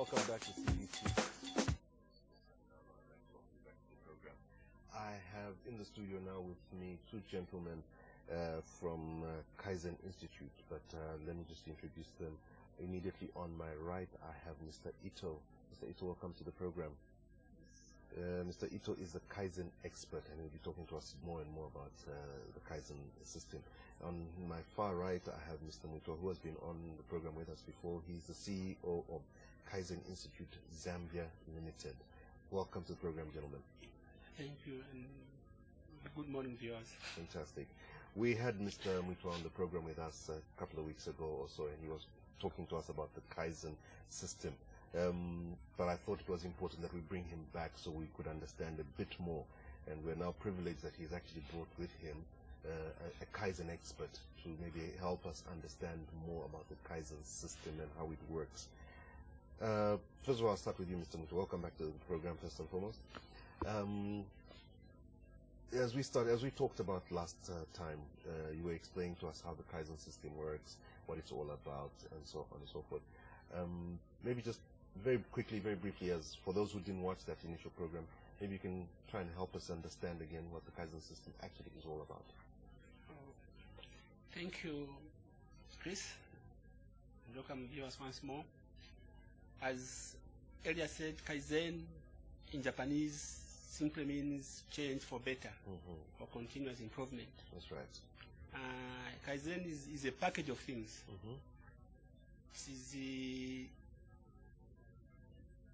Welcome back to CBC. I have in the studio now with me two gentlemen from KAIZEN Institute, but let me just introduce them. Immediately on my right, I have Mr. Ito. Mr. Ito, welcome to the program. Mr. Ito is a KAIZEN expert, and he'll be talking to us more and more about the KAIZEN system. On my far right, I have Mr. Mwitwa, who has been on the program with us before. He's the CEO of KAIZEN Institute Zambia Limited. Welcome to the program, gentlemen. Thank you, and good morning, viewers. Fantastic. We had Mr. Mwitwa on the program with us a couple of weeks ago or so, and he was talking to us about the KAIZEN system. But I thought it was important that we bring him back so we could understand a bit more. And we're now privileged that he's actually brought with him a KAIZEN expert to maybe help us understand more about the KAIZEN system and how it works. First of all, I'll start with you, Mr. Mwitwa. Welcome back to the program, first and foremost. As we talked about last time, you were explaining to us how the KAIZEN system works, what it's all about, and so on and so forth. Maybe just very quickly, very briefly, as for those who didn't watch that initial program, maybe you can try and help us understand again what the KAIZEN system actually is all about. Thank you, Chris. Welcome, viewers, once more. As earlier said, KAIZEN in Japanese simply means change for better, or continuous improvement. That's right. KAIZEN is a package of things.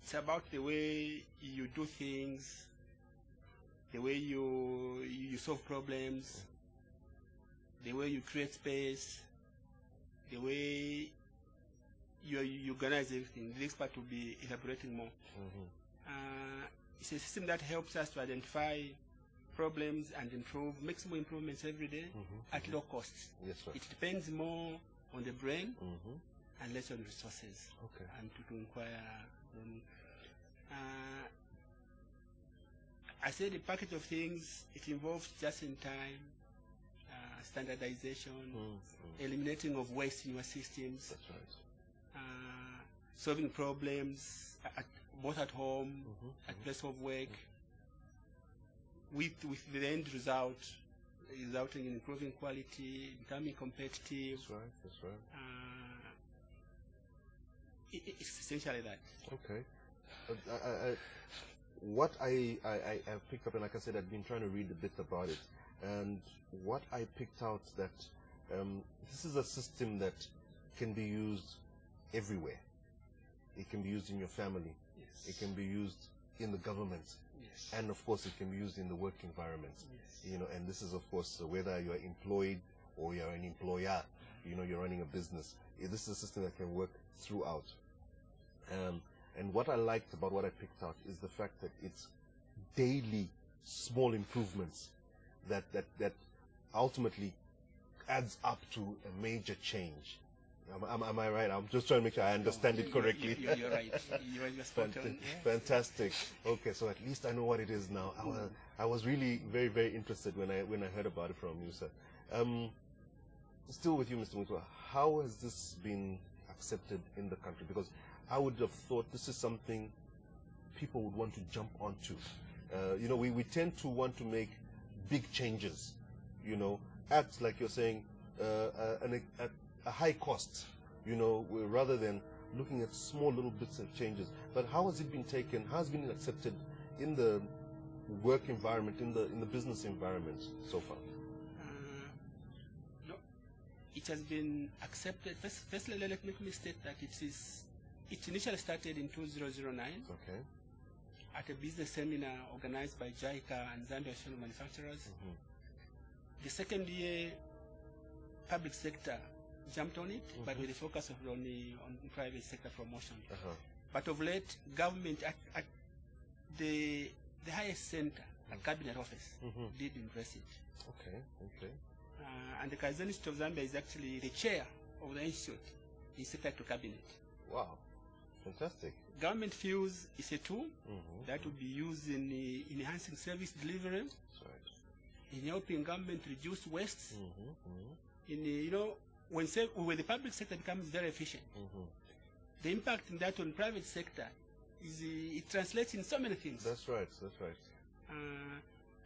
It's about the way you do things, the way you solve problems, the way you create space, the way you organize everything. The next part will be elaborating more. It's a system that helps us to identify problems and make small improvements every day at low costs. Yes, sir. It depends more on the brain and less on resources. Okay. And to inquire. I said a package of things. It involves just-in-time, standardization, eliminating of waste in your systems. That's right. Solving problems both at home, at place of work, with the end result resulting in improving quality, becoming competitive. That's right. That's right. It's essentially that. Okay. What I have picked up, and like I said, I've been trying to read a bit about it, and what I picked out that this is a system that can be used everywhere. It can be used in your family. Yes. It can be used in the government. Yes. And of course, it can be used in the work environment. Yes. You know, and this is of course whether you are employed or you are an employer. You know, you're running a business. This is a system that can work throughout. And what I liked about what I picked out is the fact that it's daily small improvements that ultimately adds up to a major change. Am I right? I'm just trying to make sure I understand it correctly. You're right. You're spot on. Fantastic. Okay, so at least I know what it is now. I was really very, very interested when I heard about it from you, sir. Still with you, Mr. Mwitwa, how has this been accepted in the country? Because I would have thought this is something people would want to jump onto. You know, we tend to want to make big changes, you know, at, like you're saying, at a high cost, you know, rather than looking at small little bits of changes. But how has it been taken? How has it been accepted in the work environment, in the business environment so far? No, it has been accepted. Firstly, let me state that it initially started in 2009. Okay. At a business seminar organized by JICA and Zambia manufacturers. The second year, public sector jumped on it, but with a focus on private sector promotion. But of late, government at the highest center, at Cabinet Office, did embrace it. Okay, okay. And the KAIZEN Institute of Zambia is actually the chair of the institute, is secretary to Cabinet. Wow, fantastic. Government feels it's a tool that will be used in enhancing service delivery, That's right. in helping government reduce waste, in you know, when the public sector becomes very efficient, the impact in that on private sector is it translates in so many things. That's right. That's right.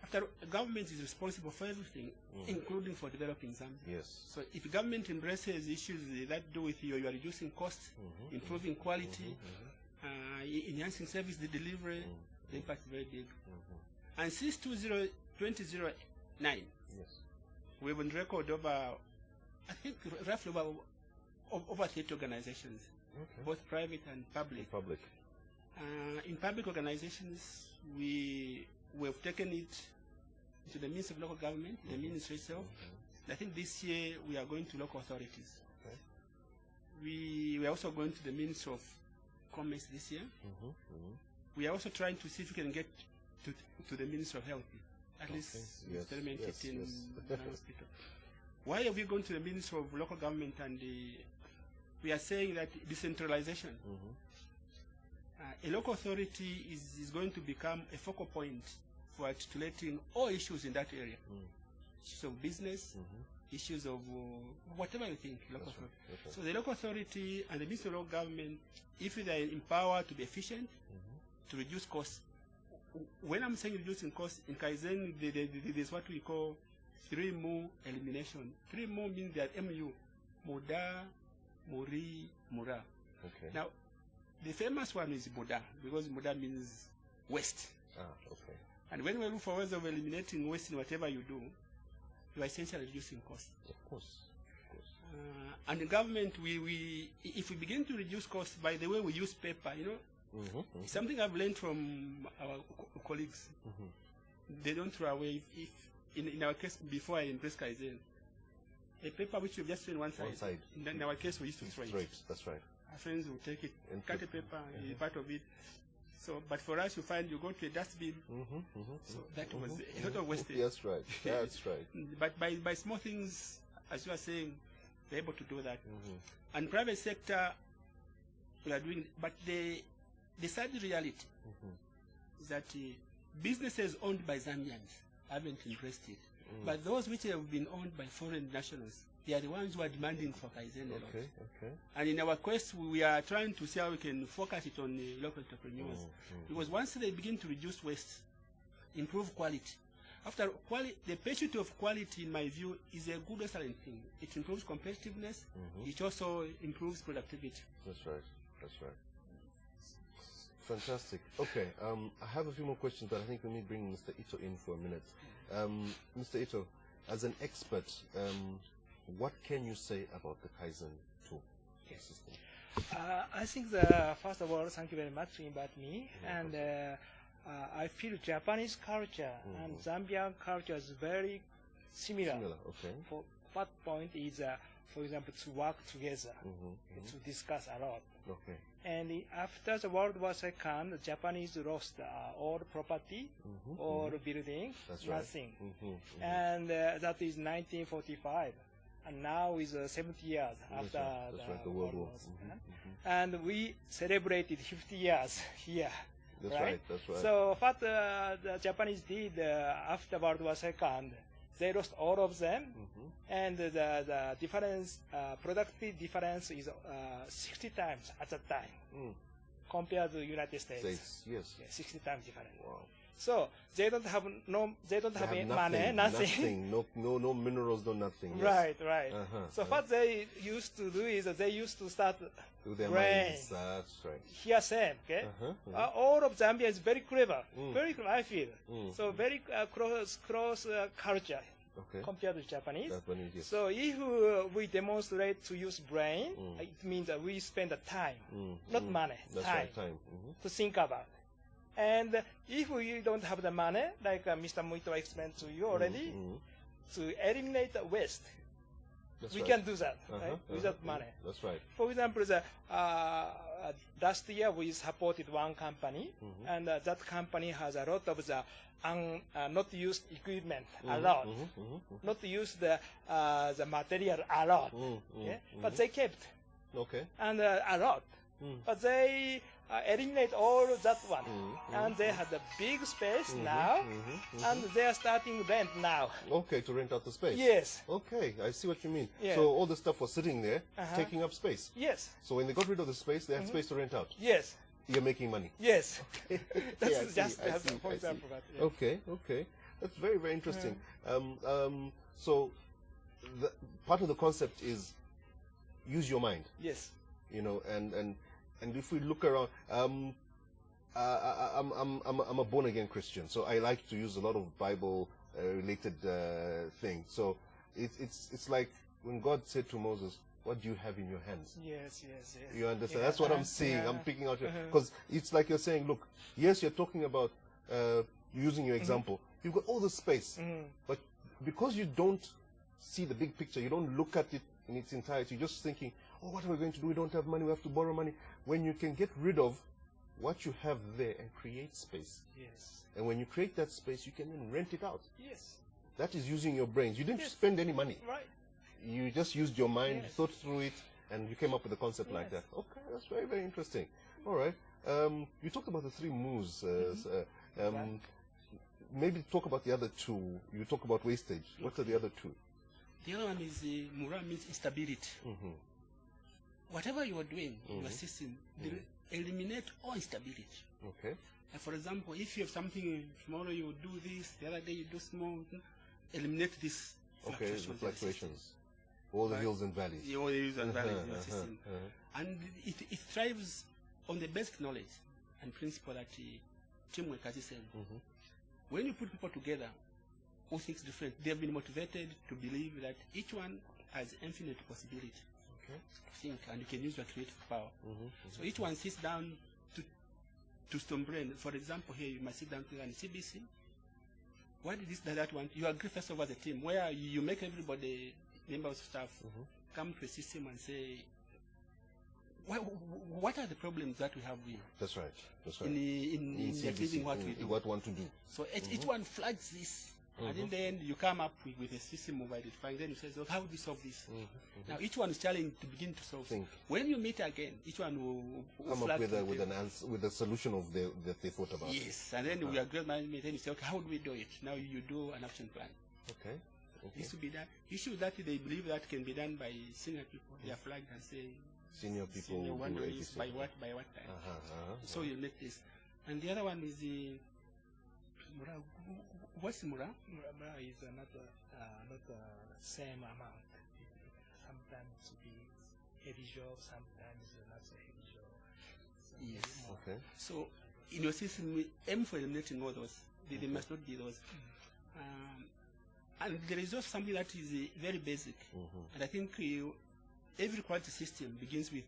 After government is responsible for everything, including for developing Zambia. Yes. So if government embraces issues that do with you are reducing costs, improving quality, enhancing service delivery, the impact is very big. And since 2009, Yes. we've been record over, I think, roughly over 30 organizations, both private and public. In public organizations, we've taken it to the Ministry of Local Government, the Ministry itself. I think this year we are going to local authorities. Okay. We are also going to the Ministry of Commerce this year. We are also trying to see if we can get to the Ministry of Health, at least experiment it in an hospital. Why have we gone to the Ministry of Local Government and we are saying that decentralization, a local authority is going to become a focal point for articulating all issues in that area. Issues of business, issues of whatever you think, local authority. So the local authority and the Ministry of Local Government, if they are empowered to be efficient, to reduce costs. When I'm saying reducing costs, in Kaizen, there's what we call 3 mu elimination. 3 mu means that MU, Muda, Muri, Mura. Okay. Now, the famous one is Muda, because Muda means waste. Okay. And when we look for ways of eliminating waste in whatever you do, you are essentially reducing costs. Of course. And in government, if we begin to reduce costs by the way we use paper, you know, something I've learned from our colleagues. They don't throw away. If in our case, before I embraced Kaizen, a paper which you've just seen one side. In our case, we used to throw it. That's right. Our friends will take it, cut a paper, part of it. So, but for us, you find you go to a dustbin. So that was a lot of wastage. That's right. That's right. But by small things, as you are saying, they're able to do that. And private sector, we are doing. But the sad reality is that businesses owned by Zambians haven't embraced it. But those which have been owned by foreign nationals, they are the ones who are demanding for Kaizen a lot. And in our quest, we are trying to see how we can focus it on local entrepreneurs. Because once they begin to reduce waste, improve quality. After quality, the pursuit of quality, in my view, is a good excellent thing. It improves competitiveness. It also improves productivity. That's right. That's right. Fantastic. Okay, I have a few more questions, but I think let me bring Mr. Ito in for a minute. Mr. Ito, as an expert, what can you say about the Kaizen tool system? I think first of all, thank you very much to invite me. And I feel Japanese culture and Zambian culture is very similar. Okay. For what point is, for example, to work together, to discuss a lot. Okay. And after the World War II, the Japanese lost all property, all building, nothing. And that is 1945. And now is 70 years after the World War. And we celebrated 50 years here. That's right. That's right. So what the Japanese did after World War II, they lost all of them, and the difference, productive difference is 60 times at that time, compared to the United States. Yes. 60 times different. Wow. So they don't have any money, nothing. No minerals, no nothing. Right. So what they used to do is that they used to start their brain. Minds. That's right. Here same, okay? All of Zambia is very clever, I feel. So very close culture compared to Japanese. Yes. So if we demonstrate to use brain, it means that we spend the time, not money, time. To think about. And if we don't have the money, like Mr. Mwitwa explained to you already, to eliminate the waste, we can do that without money. That's right. For example, last year we supported one company, and that company has a lot of the not used equipment, a lot, not used the material a lot, but they kept, and a lot. but they eliminate all that one, and they have a big space now, and they are starting rent now. Okay, to rent out the space. Yes. Okay, I see what you mean. Yeah. So all the stuff was sitting there, taking up space. Yes. So when they got rid of the space, they had space to rent out. Yes. You're making money. Yes. That's Yeah, just I as see, for I see. example. But, yeah. Okay, okay. That's very, very interesting. So part of the concept is use your mind. Yes. You know, and if we look around, I'm a born again Christian, so I like to use a lot of Bible related things. So it's like when God said to Moses, "What do you have in your hands?" Yes, yes, yes. You understand? Yeah. That's what I'm seeing. Yeah. I'm picking out because it's like you're saying, look, yes, you're talking about using your example. You've got all the space, but because you don't see the big picture, you don't look at it in its entirety. You're just thinking, oh, what are we going to do? We don't have money. We have to borrow money. When you can get rid of what you have there and create space. Yes. And when you create that space, you can then rent it out. Yes. That is using your brains. You didn't spend any money. Right. You just used your mind, Yes. thought through it, and you came up with a concept like that. Okay, that's very, very interesting. All right. You talked about the three moves. Maybe talk about the other two. You talk about wastage. What are the other two? The other one is Mura means instability. Whatever you are doing in your system, eliminate all instability. Okay. And for example, if you have something, tomorrow you do this, the other day you do small, eliminate this. Okay, the fluctuations. All the hills and valleys. All the hills and valleys in your system. And it thrives on the basic knowledge and principle that teamwork, as you said. When you put people together, all things different, they've been motivated to believe that each one has infinite possibility to think, and you can use your creative power. So each one sits down to storm brain. For example, here you might sit down to an CBC. Why did this, that one? You agree first of all as a team, where you make everybody, members of staff, come to a system and say, what are the problems that we have here? That's right. That's right. In achieving what we do. What we want to do. So each one flags this. And in the end, you come up with a system of identifying. Then you say, so how do we solve this? Now, each one is challenged to begin to solve. When you meet again, each one will come up with an answer, with a solution of that they thought about. Yes, and then we agree. Then you say, okay, how do we do it? Now you do an action plan. Okay. This will be done. Issues that they believe that can be done by senior people, they are flagged and say, senior people senior will one do is by what time. So you make this. And the other one is the Mura. What's Mura? Mura is not same amount. Sometimes to be heavy job, sometimes not so heavy job. Yes. Okay. So in your system, we aim for eliminating all those. They must not be those. And there is also something that is very basic. And I think every quality system begins with,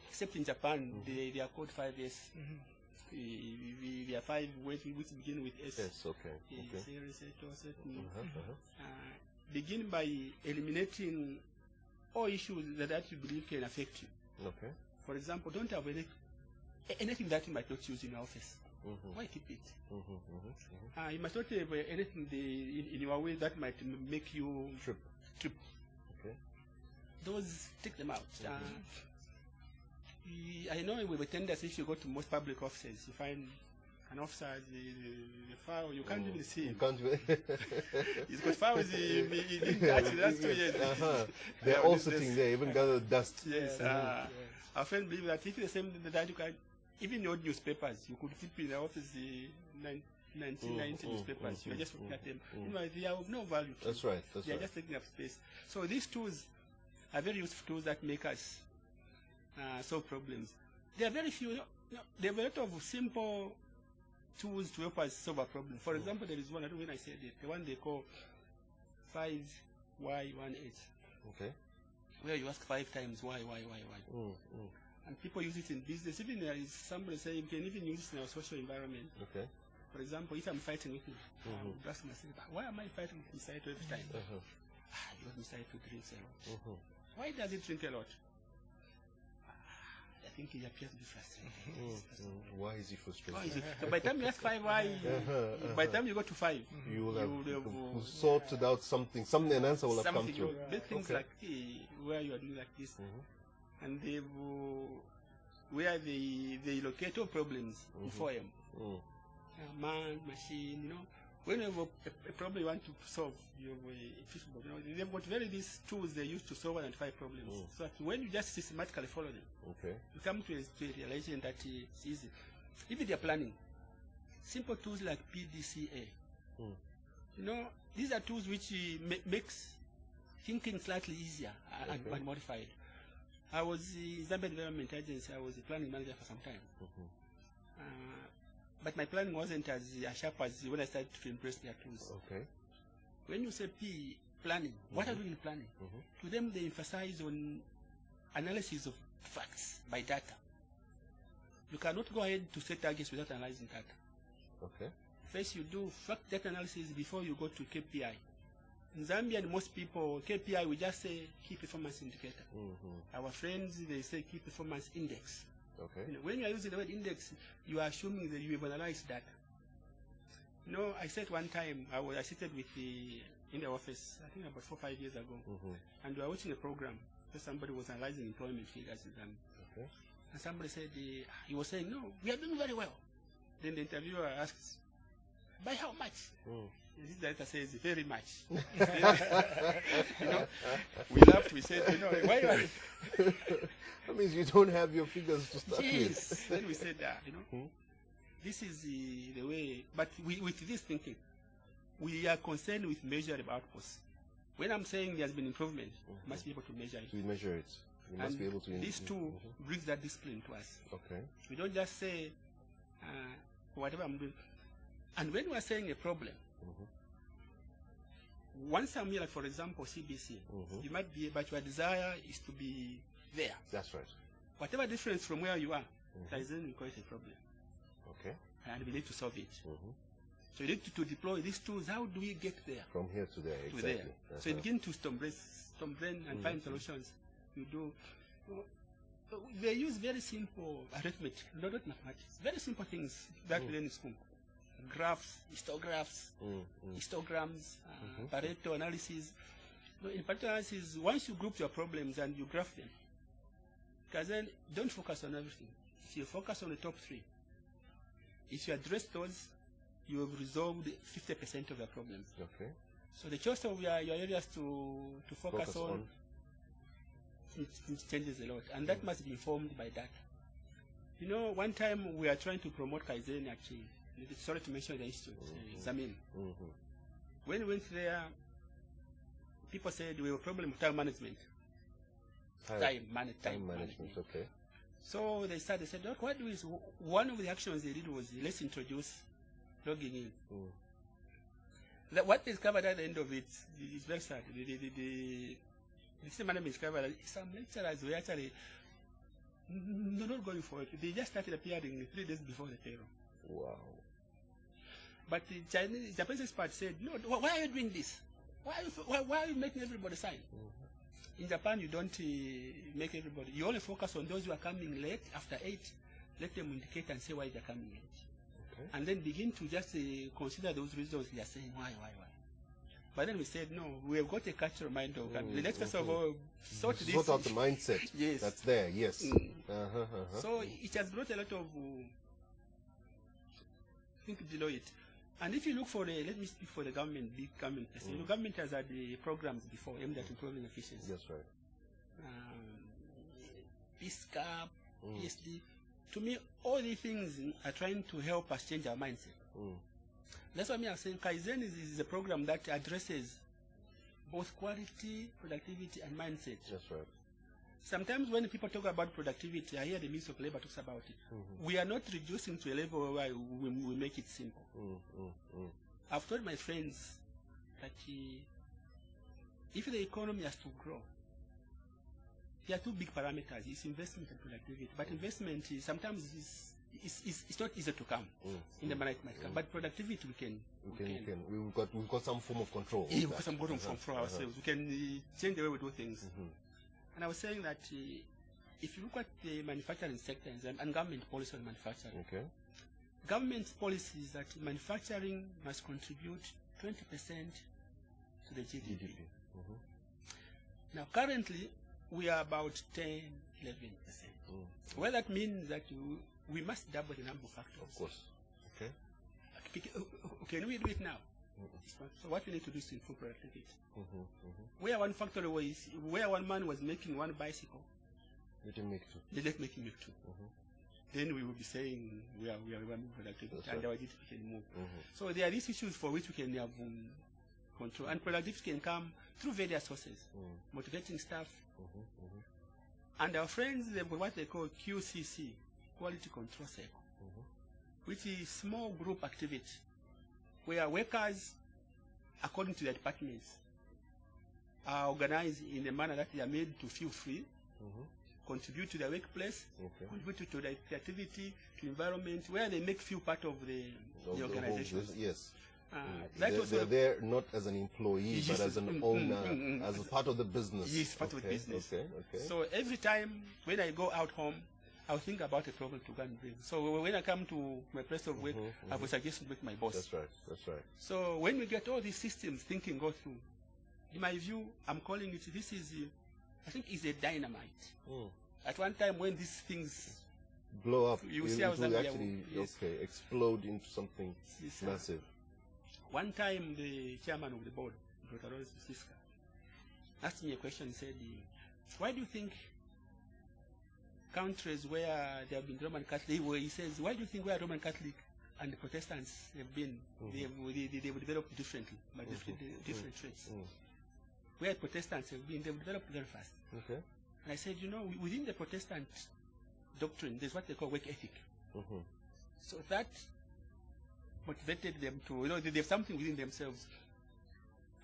except in Japan, they are called 5S. There are 5 words which begin with S. Yes, okay. Begin by eliminating all issues that you believe can affect you. Okay. For example, don't have anything that you might not use in your office. Why keep it? You must not have anything in your way that might make you trip. Okay. Those, take them out. I know with a tendency, if you go to most public offices, you find an officer, the file, you can't even see him. You can't even. He's got files that's 2 years. They're all sitting there, even gathered dust. Yes. Our friend believe that if it's the same that you can, even your newspapers, you could keep in the office 1990 newspapers. You're just looking at them. They are of no value. That's right. They are just taking up space. So these tools are very useful tools that make us solve problems. There are very few. There are a lot of simple tools to help us solve a problem. For example, there is one. I don't know when I said it. The one they call 5Y18. Okay. Where you ask 5 times why. And people use it in business. Even there is somebody saying you can even use it in our social environment. Okay. For example, if I'm fighting with you, I would ask myself, why am I fighting with Misaito every time? Because Misaito drinks a lot. Why does he drink a lot? I think he appears to be frustrated. Why is he frustrated? So by the time you ask 5 why, by the time you go to 5, you will have sorted out something, an answer will have come through. Big things like where you are doing like this. And where they locate all problems before them. Man, machine, you know. When you have a problem you want to solve, you have a fishbowl, you know, they've got these tools they use to solve and identify problems. So that when you just systematically follow them, you come to a realization that it's easy. Even their planning, simple tools like PDCA, you know, these are tools which makes thinking slightly easier and modified. I was in Zambian Development Agency. I was a planning manager for some time. But my planning wasn't as sharp as when I started to embrace their tools. When you say planning, what are you doing in planning? To them, they emphasize on analysis of facts by data. You cannot go ahead to set targets without analyzing data. First, you do fact data analysis before you go to KPI. In Zambia, and most people, KPI, we just say key performance indicator. Our friends, they say key performance index. You know, when you are using the word index, you are assuming that you have analyzed data. You know, I said one time, I seated with in the office, I think about 4 or 5 years ago, and we were watching a program where somebody was analyzing employment figures in Zambia. And somebody said, he was saying, no, we are doing very well. Then the interviewer asks, by how much? This director says, very much. You know, we laughed, we said, you know, why are you? That means you don't have your figures to start with. Then we said, you know, this is the way, but with this thinking, we are concerned with measurable outputs. When I'm saying there's been improvement, you must be able to measure it. You measure it. You must be able to. These two brings that discipline to us. We don't just say, whatever I'm doing. And when we are saying a problem, once I'm here, like for example, CBC, you might be, but your desire is to be there. That's right. Whatever difference from where you are, KAIZEN will call it a problem. And we need to solve it. So you need to deploy these tools. How do we get there? From here to there, exactly. So you begin to storm brain and find solutions. You do. They use very simple arithmetic, not mathematics. Very simple things that we learn in school. Graphs, histograms, Pareto analysis. In Pareto analysis, once you group your problems and you graph them, because then don't focus on everything. If you focus on the top 3, if you address those, you have resolved 50% of your problems. So the choice of your areas to focus on it changes a lot, and that must be informed by data. You know, one time we are trying to promote KAIZEN actually. Sorry to mention the institute, Zambian. When we went there, people said we have a problem with time management. Time management. So they said, look, what do is one of the actions they did was let's introduce logging in. What they discovered at the end of it is very sad. The system management discovered that some lecturers were actually not going for it. They just started appearing 3 days before the payroll. Wow. But the Japanese expert said, no, why are you doing this? Why are you making everybody sign? In Japan, you don't make everybody. You only focus on those who are coming late, after 8. Let them indicate and say why they're coming late. And then begin to just consider those reasons they are saying, why. But then we said, no, we have got a cultural mind of coming. Let's first of all sort out the mindset that's there, So it has brought a lot of, below it. And if you look for let me speak for the government, big government. You know, government has had the programs before aimed at improving efficiency. That's right. PSCAP, PSD. To me, all these things are trying to help us change our mindset. That's why I'm saying KAIZEN is a program that addresses both quality, productivity, and mindset. That's right. Sometimes when people talk about productivity, I hear the Minister of Labor talks about it. We are not reducing to a level where we make it simple. I've told my friends that if the economy has to grow, there are 2 big parameters. It's investment and productivity. But investment sometimes it's not easy to come in the manner it might come. But productivity we've got some form of control. We've got some form of control ourselves. We can change the way we do things. And I was saying that if you look at the manufacturing sector and government policy on manufacturing, government policy is that manufacturing must contribute 20% to the GDP. Now, currently, we are about 10, 11%. Well, that means that we must double the number of factories. Of course. Okay. Can we do it now? So what we need to do is to improve productivity. Where one factory was, where one man was making one bicycle, they didn't make two. They didn't make him make two. Then we will be saying we are moving productivity, and our GDP can move. So there are these issues for which we can have control, and productivity can come through various sources, motivating staff, and our friends what they call QCC, Quality Control Cycle, which is small group activity, where workers, according to their departments, are organized in a manner that they are made to feel free, contribute to their workplace, contribute to their activity, to environment, where they feel part of the organization. Yes. They're there not as an employee, but as an owner, as a part of the business. Yes, part of the business. Okay. So every time when I go out home, I'll think about a problem to go and bring. So when I come to my place of work, I will suggest with my boss. That's right. That's right. So when we get all these systems thinking go through, in my view, I'm calling it, this is, I think it's a dynamite. At one time when these things blow up, you see it will actually explode into something massive. One time the chairman of the board, Dr. Siska, asked me a question. He said, why do you think countries where there have been Roman Catholic, he says, why do you think where Roman Catholic and the Protestants have been, they've developed differently, by different traits. Where Protestants have been, they've developed very fast. And I said, within the Protestant doctrine, there's what they call work ethic. So that motivated them to, they have something within themselves.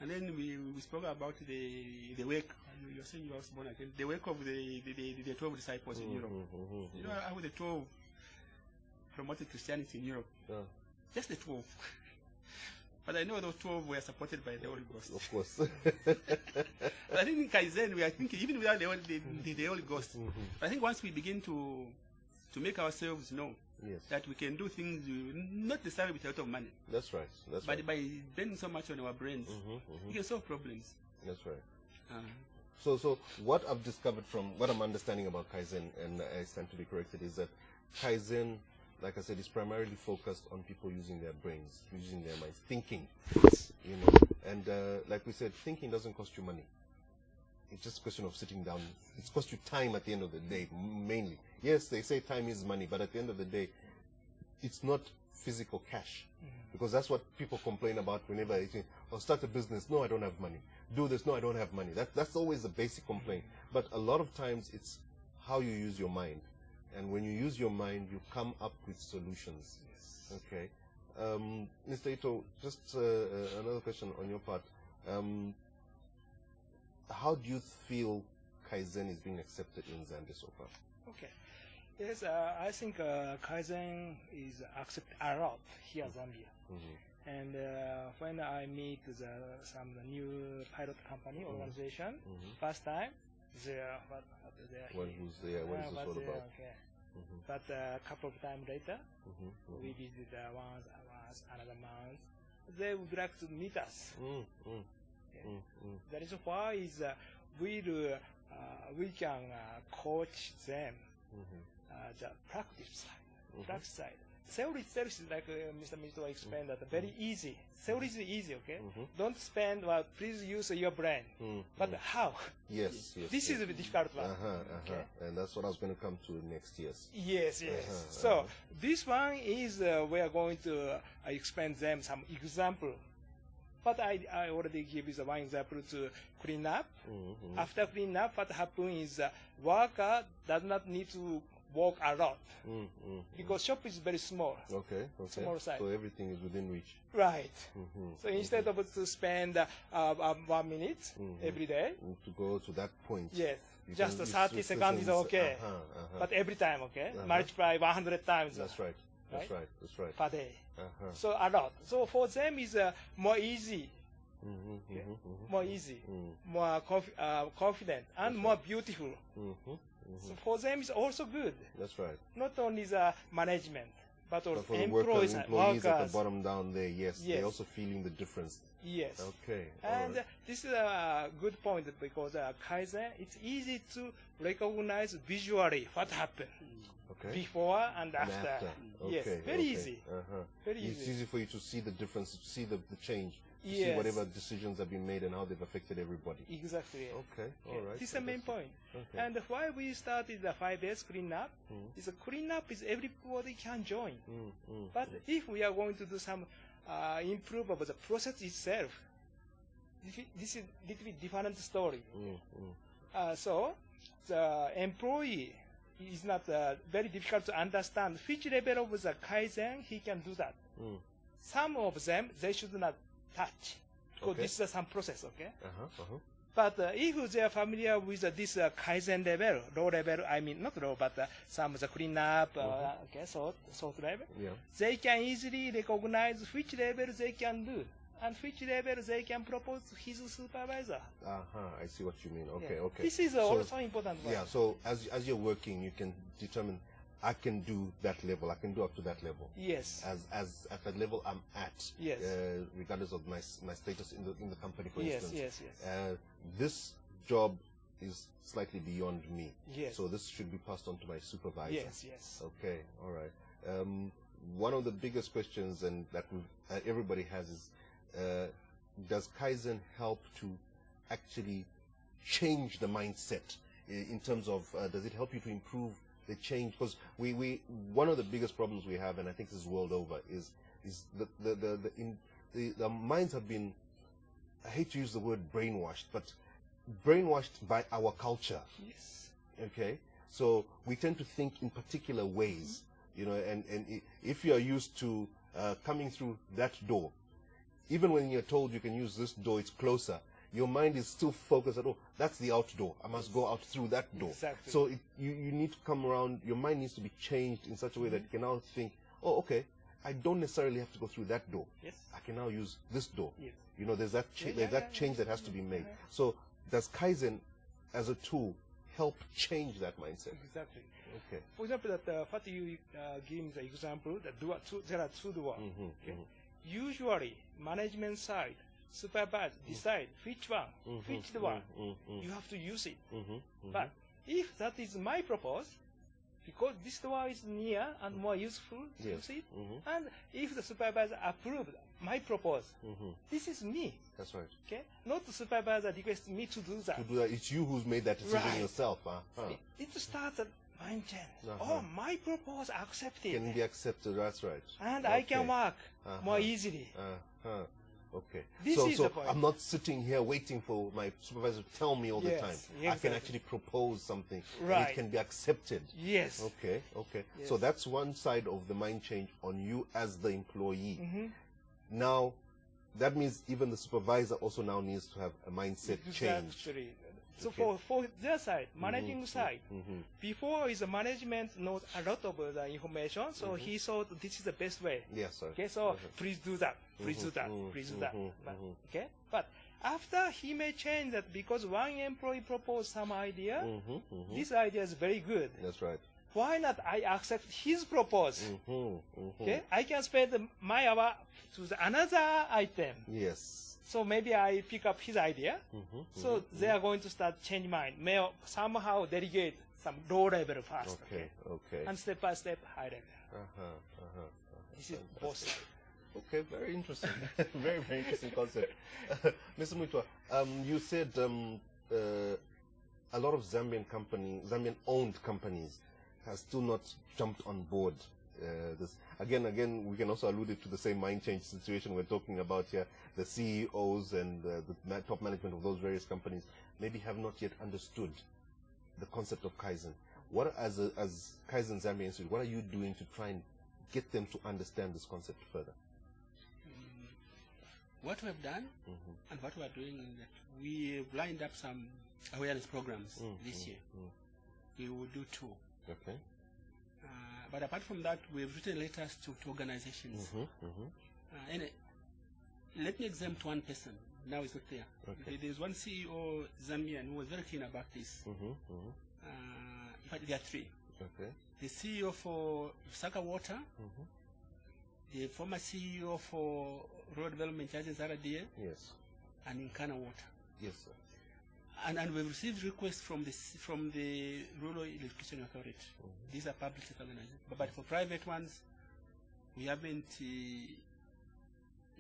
And then we spoke about the work, you're saying you were born again, the work of the 12 disciples in Europe. You know how the 12 promoted Christianity in Europe? Just the 12. But I know those 12 were supported by the Holy Ghost. Of course. But I think in KAIZEN, we are thinking, even without the Holy Ghost, I think once we begin to make ourselves know that we can do things not necessarily with a lot of money. That's right. But by spending so much on our brains, we can solve problems. That's right. So what I've discovered from what I'm understanding about KAIZEN, and I stand to be corrected, is that KAIZEN, like I said, is primarily focused on people using their brains, using their minds, thinking, And like we said, thinking doesn't cost you money. It's just a question of sitting down. It costs you time at the end of the day, mainly. Yes, they say time is money, but at the end of the day, it's not physical cash. Because that's what people complain about whenever they say, oh, start a business. No, I don't have money. Do this. No, I don't have money. That's always the basic complaint. But a lot of times it's how you use your mind. And when you use your mind, you come up with solutions. Okay. Mr. Ito, just another question on your part. How do you feel KAIZEN is being accepted in Zambia so far? Okay. Yes, I think KAIZEN is accepted a lot here in Zambia. And when I meet some new pilot company organization, first time, they're what is this all about? But a couple of times later, we visit once, another month. They would like to meet us. That is why we can coach them the practice side. Theory itself is like Mr. Mwitwa explained that very easy. Theory is easy, okay? Don't spend, please use your brain. But how? Yes. This is a difficult one. Okay? And that's what I was going to come to next, yes. Yes. So this one is we are going to explain them some example. But I already give you one example to clean up. After clean up, what happens is worker does not need to walk a lot because shop is very small. Small size. So everything is within reach. Right. So instead of to spend 1 minute every day to go to that point. Yes. Just 30 seconds is okay. But every time, okay? Multiply 100 times. That's right. That's right. Per day. So a lot. So for them is more easy. More easy, more confident, and more beautiful. So for them it's also good. That's right. Not only the management, but for the employees at the bottom down there, yes, they're also feeling the difference. Yes. Okay. And this is a good point because Kaizen, it's easy to recognize visually what happened before and after. Okay. Yes, very easy. Very easy. It's easy for you to see the difference, to see the change, to see whatever decisions have been made and how they've affected everybody. Exactly. Okay, all right. This is the main point. Okay. And why we started the 5S cleanup is a cleanup is everybody can join. But if we are going to do some improve of the process itself, this is a little bit different story. So the employee is not very difficult to understand which level of the Kaizen he can do that. Some of them, they should not touch because this is some process, okay? But if they are familiar with this Kaizen level, low level, I mean not low, but some of the cleanup, sort level, they can easily recognize which level they can do and which level they can propose to his supervisor. I see what you mean. Okay, okay. This is also important. Yeah, so as you're working, you can determine, I can do that level, I can do up to that level. Yes. As at the level I'm at, regardless of my status in the company, for instance. Yes. This job is slightly beyond me. Yes. So this should be passed on to my supervisor. Yes. Okay, all right. One of the biggest questions and that everybody has is, does Kaizen help to actually change the mindset in terms of, does it help you to improve the change? Because one of the biggest problems we have, and I think this is world over, is the minds have been, I hate to use the word brainwashed, but brainwashed by our culture. Yes. Okay? So we tend to think in particular ways, you know, and if you are used to coming through that door, even when you're told you can use this door, it's closer, your mind is still focused at, oh, that's the outdoor, I must go out through that door. Exactly. So you need to come around, your mind needs to be changed in such a way that you can now think, oh, okay, I don't necessarily have to go through that door. Yes. I can now use this door. Yes. You know, there's that change that has to be made. So does Kaizen as a tool help change that mindset? Exactly. Okay. For example, what you give the example, there are two doors. Usually, management side, supervisor decide which one, which one, you have to use it. But if that is my propose, because this door is near and more useful to use it, and if the supervisor approved my propose, this is me. That's right. Okay, not the supervisor requests me to do that. It's you who's made that decision yourself. It starts at mind change. Oh, my propose accepted. Can be accepted. That's right. And I can work more easily. Okay. This is the point. I'm not sitting here waiting for my supervisor to tell me all the time. Exactly. I can actually propose something. Right. And it can be accepted. Yes. Okay. Yes. So that's one side of the mind change on you as the employee. Now, that means even the supervisor also now needs to have a mindset change. Actually. So for their side, managing side, before is the management knows a lot of the information, so he thought this is the best way. Yes, sir. Okay, so please do that, please do that, please do that. Okay, but after he may change that because one employee proposed some idea, this idea is very good. That's right. Why not I accept his proposal? Okay, I can spend my hour to another item. Yes. So maybe I pick up his idea. So they are going to start change mind. May somehow delegate some low level first. Okay. And step by step high level. This is both sides. Okay, very interesting. very interesting concept. Mr. Mwitwa, you said a lot of Zambian-owned companies have still not jumped on board. This again, we can also allude it to the same mind change situation we're talking about here. The CEOs and the top management of those various companies maybe have not yet understood the concept of Kaizen. What, as Kaizen Zambia Institute, what are you doing to try and get them to understand this concept further? What we have done and what we are doing is that we lined up some awareness programs this year. We will do 2. Okay. But apart from that, we've written letters to organizations. And let me exempt one person. Now he's not there. Okay. There's one CEO, Zambian, who was very keen about this. In fact, there are 3. Okay. the CEO for Saka Water, the former CEO for Rural Development Agency RDA, Yes. and Nkana Water. Yes, sir. And we've received requests from the Rural Electrification Authority. These are public sector organizations. But for private ones, we haven't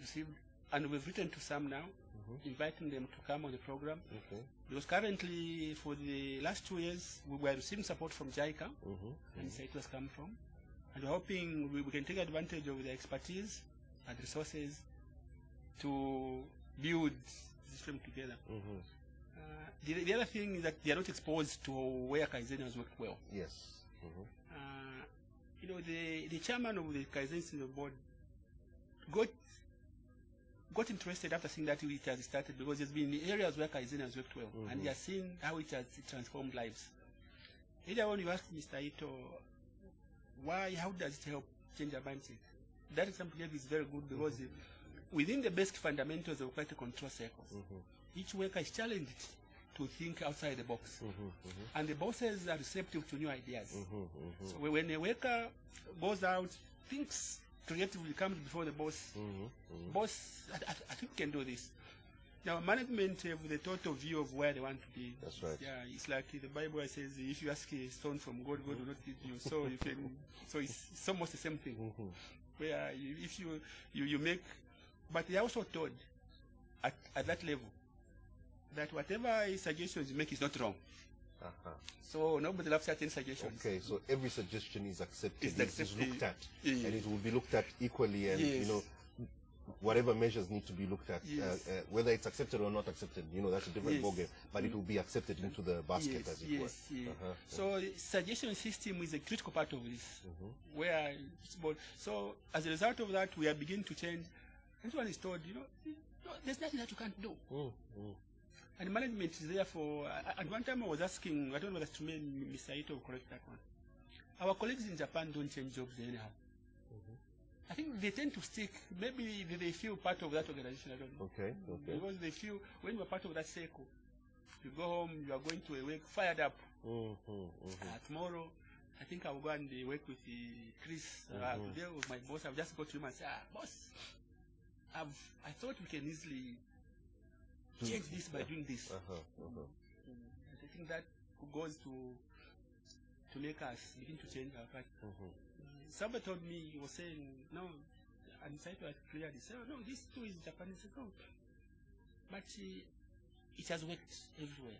received, and we've written to some now, inviting them to come on the program. Okay. Because currently, for the last 2 years, we were receiving support from JICA, and it was come from. And we're hoping we can take advantage of the expertise and resources to build this film together. The other thing is that they are not exposed to where KAIZEN has worked well. Yes. You know, the chairman of the KAIZEN Institute board got interested after seeing that it has started, because there's been areas where KAIZEN has worked well, and he has seen how it has transformed lives. Later on, you asked Mr. Ito, how does it help change our mindset? That example is very good, because within the basic fundamentals of quality control circles, each worker is challenged to think outside the box. And the bosses are receptive to new ideas. So when a worker goes out, thinks creatively, comes before the boss, boss, I think we can do this. Now, management have the total view of where they want to be. That's right. Yeah, it's like the Bible says, if you ask a stone from God, God will not give you. So you can. So it's almost the same thing. Where if you make, but they are also told at that level that whatever suggestions you make is not wrong. So nobody loves certain suggestions. Okay, so every suggestion is accepted. It's It's looked at, Yes. and it will be looked at equally, and Yes. you know, whatever measures need to be looked at, Yes. whether it's accepted or not accepted, you know, that's a different Yes. ballgame. But it will be accepted into the basket, Yes, as it yes, were. yes. So suggestion system is a critical part of this, where it's about, so as a result of that, we are beginning to change. Everyone is told, there's nothing that you can't do. And management is there for, at one time I was asking, I don't know whether to me, Mr. Ito will correct that one. Our colleagues in Japan don't change jobs anyhow. I think they tend to stick, maybe they feel part of that organization, I don't know. Okay. Because they feel, when you're part of that circle, you go home, you are going to a work fired up. Tomorrow, I think I will go and work with Chris. Today with my boss, I'll just go to him and say, boss, I thought we can easily change this by doing this. I think that goes to make us begin to change our practice. Somebody told me, he was saying, no, and I tried to clear this. Oh, no, this too is Japanese. No. But it has worked everywhere.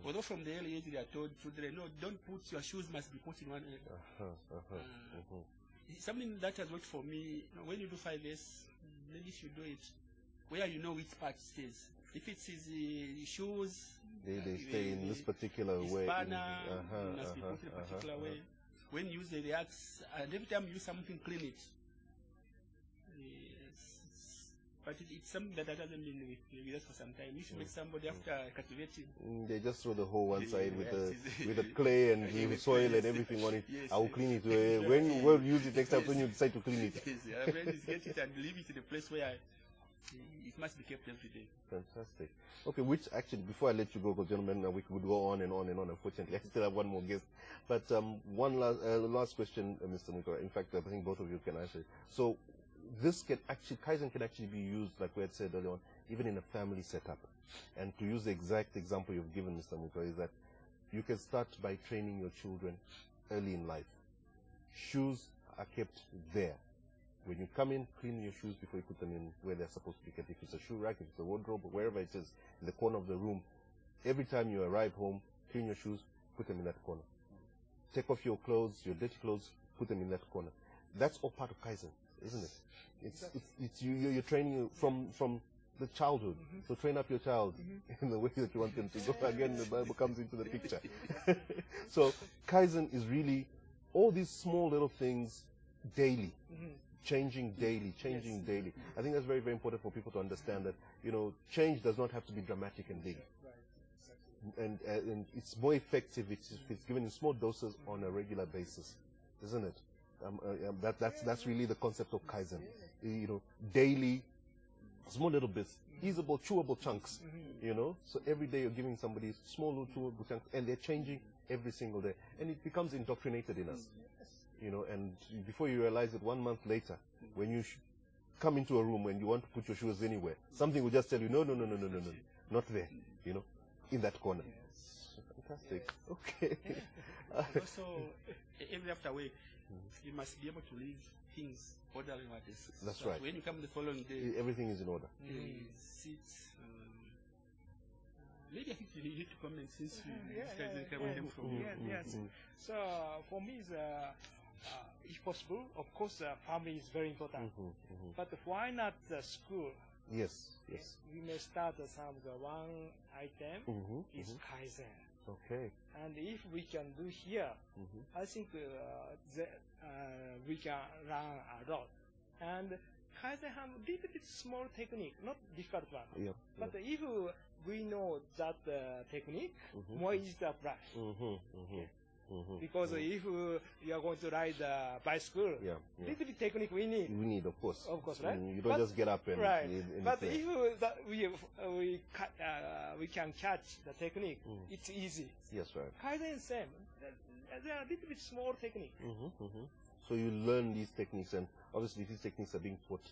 Although from the early age they are told children, no, don't put, your shoes must be put in one area. Something that has worked for me, when you do 5 years, maybe you should do it where you know which part stays. If it is shoes, they stay in this particular way. Spanner must be put in a particular way. When you use the axe, and every time you use something, clean it. But it's something that hasn't been with us for some time. You should make somebody after cultivating. They just throw the whole one side with the clay and the soil and everything on it. I will clean it. When you will use it next time when you decide to clean it. When you get it and leave it in a place where it must be kept every day. Fantastic. Okay, which actually, before I let you go, gentlemen, we could go on and on and on. Unfortunately, I still have one more guest. But one last question, Mr. Mwitwa. In fact, I think both of you can answer it. So, this can actually, KAIZEN can actually be used, like we had said earlier on, even in a family setup. And to use the exact example you've given, Mr. Mwitwa, is that you can start by training your children early in life. Shoes are kept there. When you come in, clean your shoes before you put them in where they're supposed to be kept. If it's a shoe rack, if it's a wardrobe, wherever it is, in the corner of the room, every time you arrive home, clean your shoes, put them in that corner. Take off your clothes, your dirty clothes, put them in that corner. That's all part of KAIZEN, isn't it? It's you're training from the childhood. So train up your child in the way that you want them to go. Again, the Bible comes into the picture. So KAIZEN is really all these small little things daily. Changing daily. I think that's very, very important for people to understand that, change does not have to be dramatic and big. And it's more effective if it's given in small doses on a regular basis, isn't it? That's really the concept of KAIZEN. Daily, small little bits, easable, chewable chunks. So every day you're giving somebody small little chewable chunks, and they're changing every single day, and it becomes indoctrinated in us. You know, and before you realize it, 1 month later, when you come into a room and you want to put your shoes anywhere, something will just tell you, no, not there, you know, in that corner. Fantastic. Okay. Also, every after work, you must be able to leave things orderly like this. That's right. When you come the following day, everything is in order. Seats. Maybe I think you need to comment since you guys came from. Yes. So for me, if possible, of course, family is very important. But why not the school? Yes. We may start some one item is Kaizen. Okay. And if we can do here, I think we can learn a lot. And Kaizen have a little bit small technique, not difficult one. But if we know that technique, more easy to apply. Because if you are going to ride a bicycle, little bit technique we need. We need, of course. Of course, right? You don't just get up and... Right. But if we can catch the technique, it's easy. Yes, right. Kaizen is same. There are a little bit small technique. So you learn these techniques, and obviously these techniques are being taught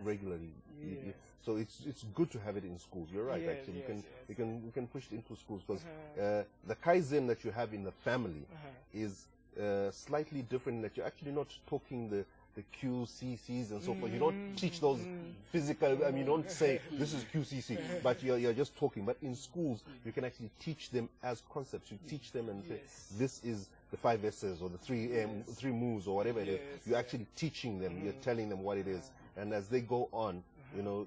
regularly. So it's good to have it in schools. You're right, actually. You can push it into schools, because the Kaizen that you have in the family is slightly different, that you're actually not talking the QCCs and so forth. You don't teach those physical, I mean, you don't say this is QCC, but you're just talking. But in schools, you can actually teach them as concepts. You teach them and say, this is the 5 S's or the 3 moves or whatever it is. You're actually teaching them. You're telling them what it is. And as they go on, you know,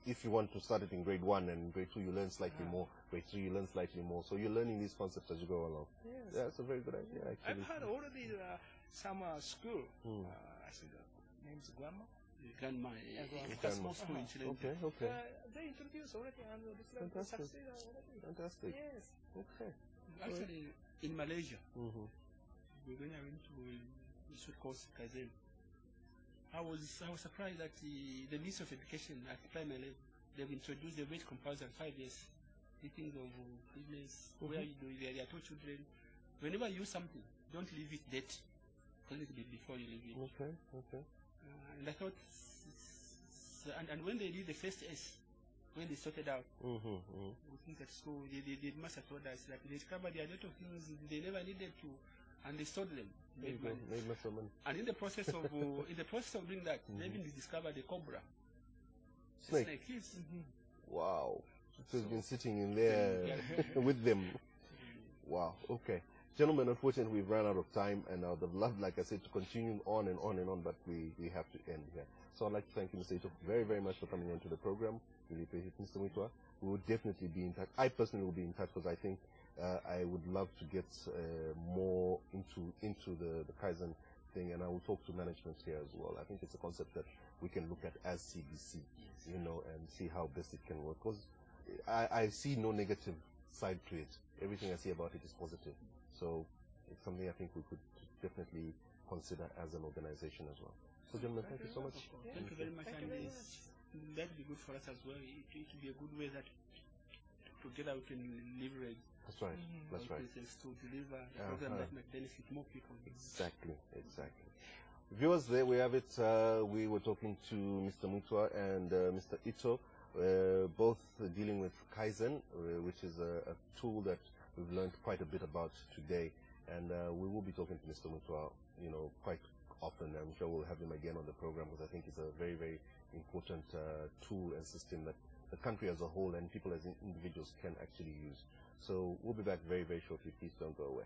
if you want to start it in grade 1 and grade 2, you learn slightly more. Grade 3, you learn slightly more. So you're learning these concepts as you go along. Yeah, that's a very good idea, actually. I've had already some school. I think the name is Grandma. It's a small school in Chile. Okay. They introduced already and Fantastic. succeed already. Fantastic. Yes. Okay. Actually, in Malaysia, when I went to a short course Kaizen, I was surprised that the Ministry of Education at primary level, they've introduced the weight comparison 5 years, meetings of fitness, where you do they are taught children, whenever you use something, don't leave it dirty. Clean it before you leave it. Okay. And I thought, and when they did the first S, when they sorted out, we think at school, they must have told us that they discovered there are a lot of things they never needed to, and they sold them. Made money. And in the process of doing that, they even discovered a cobra. Snake. Yes. Wow. So it's been sitting in there with them. Wow. Okay. Gentlemen, unfortunately, we've run out of time, and I would have loved, like I said, to continue on and on and on, but we have to end here. So I'd like to thank you, Mr. Ito, very, very much for coming on to the program. Really appreciate it, Mr. Mwitwa. We will definitely be in touch. I personally will be in touch, because I think I would love to get more into the Kaizen thing, and I will talk to management here as well. I think it's a concept that we can look at as CBC, you know, and see how best it can work, because I see no negative side to it. Everything I see about it is positive. So it's something I think we could definitely consider as an organization as well. So gentlemen, thank you so much. Thank you very much. And that would be good for us as well. It would be a good way that together we can leverage. That's right. That's right. To deliver a program that might benefit more people. Exactly. Viewers, there we have it. We were talking to Mr. Mwitwa and Mr. Ito, both dealing with Kaizen, which is a tool that we've learned quite a bit about today, and we will be talking to Mr. Mwitwa, you know, quite often. I'm sure we'll have him again on the program, because I think it's a very, very important tool and system that the country as a whole and people as individuals can actually use. So we'll be back very, very shortly. Please don't go away.